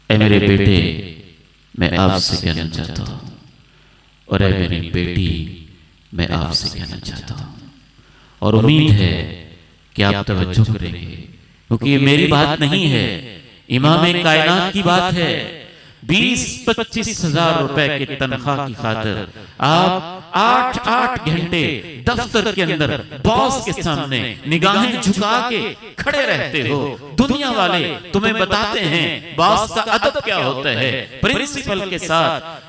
ऐ मेरे बेटे, मैं आपसे कहना चाहता हूँ, और ऐ मेरी बेटी, मैं आपसे कहना चाहता हूँ, और उम्मीद है कि आप तवज्जो करेंगे, क्योंकि ये मेरी बात नहीं है, इमाम कायनात की बात है। 20-25 हजार रुपए के तनख्वाह की खातिर आप 8-8 घंटे दफ्तर के अंदर बॉस के सामने निगाहें झुका के खड़े रहते हो। दुनिया वाले तुम्हें बताते हैं बॉस का अदब क्या होता है, प्रिंसिपल के साथ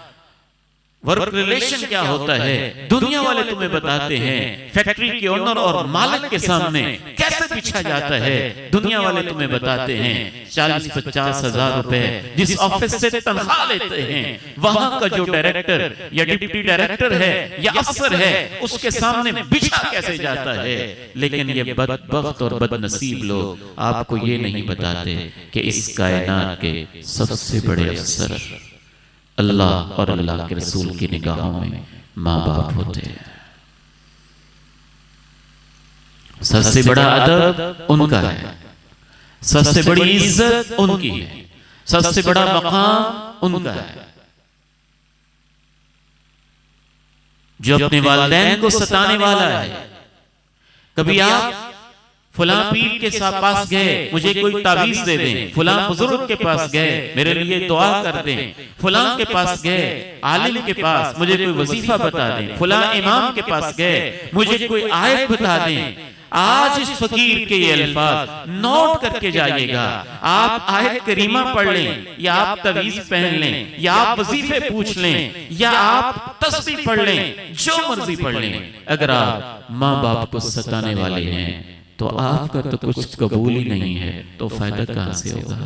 वर्क रिलेशन क्या होता है, दुनिया वाले तुम्हें बताते हैं फैक्ट्री के ओनर और मालिक के सामने कैसे पीछा जाता है। दुनिया वाले तुम्हें बताते हैं 40-50 हजार रुपए जिस ऑफिस से तनख्वाह लेते हैं, वहां का जो डायरेक्टर या डिप्टी डायरेक्टर है या अफसर है, उसके सामने बिछा कैसे जाता है। लेकिन ये बदबख्त और बदनसीब लोग आपको ये नहीं बताते कि इस कायनात के सबसे बड़े अफसर अल्लाह और अल्लाह के रसूल की निगाहों में माँ बाप होते हैं। सबसे बड़ा अदब उनका है, सबसे बड़ी इज्जत उनकी है, सबसे बड़ा मकाम उनका है। जो अपने वालिदैन को सताने वाला है, कभी आप फुला पीर के पास गए, मुझे कोई ताबीज दे दें, फुला बुजुर्ग के पास गए, मेरे लिए दुआ कर दें, फुला के पास गए, आलिम के पास मुझे कोई वजीफा बता दें, फुला इमाम के पास गए, मुझे कोई आयत बता दें। आज इस फकीर के ये अल्फाज नोट करके जाइएगा। आप आयत करीमा पढ़ लें, या आप तवीज पहन लें, या आप वजीफे पूछ लें, या आप तस्बीह पढ़ लें, जो मर्जी पढ़ लें, अगर आप माँ बाप को सताने वाले हैं तो आपका तो कुछ कबूल ही नहीं है, तो फायदा कहां से होगा।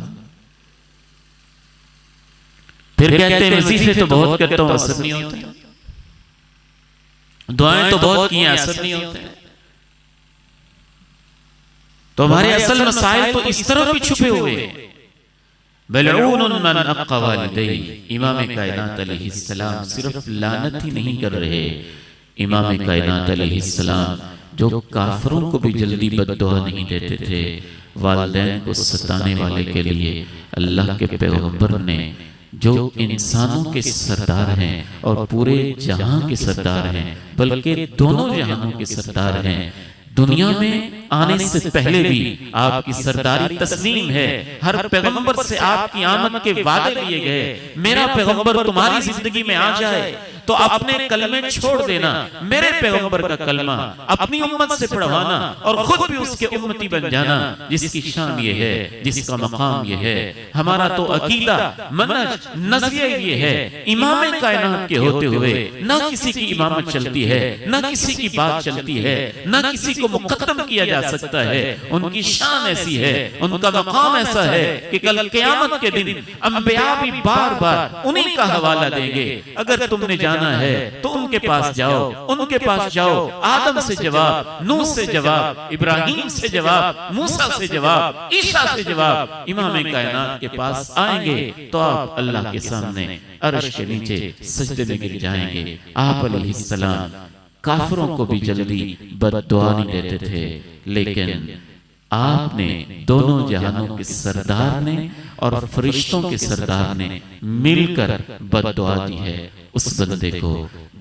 फिर कहते हैं वजीफे तो बहुत करता हूं, असर नहीं होता, दुआएं तो बहुत की हैं, असर नहीं होते। तो हमारे असल मसाइल तो इस तरफ भी छुपे हुए हैं। बलऊनुन मन अक़्क़ा वालिदैहि, इमाम कायनात अलैहिस्सलाम सिर्फ लानत ही नहीं कर रहे, इमाम कायनात अलैहिस्सलाम जो काफरों को भी जल्दी बद्दुआ नहीं देते थे, वालिदैन को सताने वाले के लिए अल्लाह के पैगंबर ने, जो इंसानों के सरदार हैं और पूरे जहां के सरदार हैं, बल्कि दोनों जहानों के सरदार हैं, दुनिया में आने से पहले भी आपकी सरदारी तस्लीम है। हर पैगंबर से आपकी आमद के वादे लिए गए, मेरा पैगंबर तुम्हारी जिंदगी में आ जाए तो अपने कलमे छोड़ देना, मेरे पैगंबर का कलमा अपनी उम्मत से पढ़वाना और खुद भी उसके उम्मती बन जाना। जिसकी शान ये है, जिसका मकाम ये है, हमारा तो अकीदा मनहज नज़रिया ये है, इमाम कायनात के होते हुए ना किसी की इमामत चलती है, ना किसी की बात चलती है, ना किसी को मुकद्दम किया जा सकता है। उनकी शान ऐसी है, उनका मकाम ऐसा है कि कल क़यामत के दिन अंबिया भी बार बार उन्हीं का हवाला देंगे। अगर तुमने जाना है तो उनके पास जाओ, उनके पास जाओ। आदम से जवाब, नूह से जवाब, इब्राहिम से जवाब, मूसा से जवाब, ईसा से जवाब। इमाम कायनात के पास आएंगे तो आप अल्लाह के सामने अर्श के नीचे सजदे में गिर जाएंगे। आप अलैहिस्सलाम काफिरों को भी जल्दी बद्दुआ नहीं देते थे, लेकिन आपने दोनों जहानों के सरदार ने और फरिश्तों के सरदार ने मिलकर बद्दुआ दी है उस बंदे को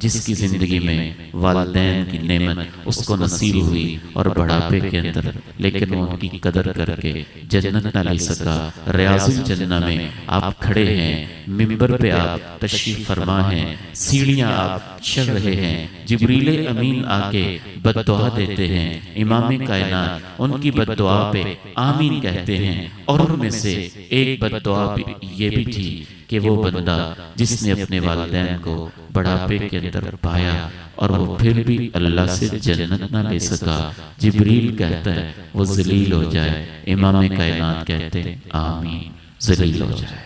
जिसकी जिंदगी में वालिदैन की नेमत उसको नसीब हुई और बुढ़ापे के अंदर, लेकिन वो उनकी कदर करके जन्नत न ले सका। रियाजुल जन्नह में आप खड़े हैं, मिंबर पे आप तशरीफ फरमा हैं, सीढ़ियां आप चढ़ रहे हैं, जिब्रील अमीन आके बद्दुआ देते हैं। इमाम कायनात उनकी बद्दुआ पे आमीन कहते हैं, और उनमें से एक बद्दुआ ये भी थी कि वो बंदा जिसने अपने वालिदैन को बुढ़ापे के अंदर पाया और वो फिर भी अल्लाह से जन्नत ना ले सका, जिब्रील कहता है वो जलील हो जाए। इमाम कायनात कहते हैं आमीन, जलील हो जाए।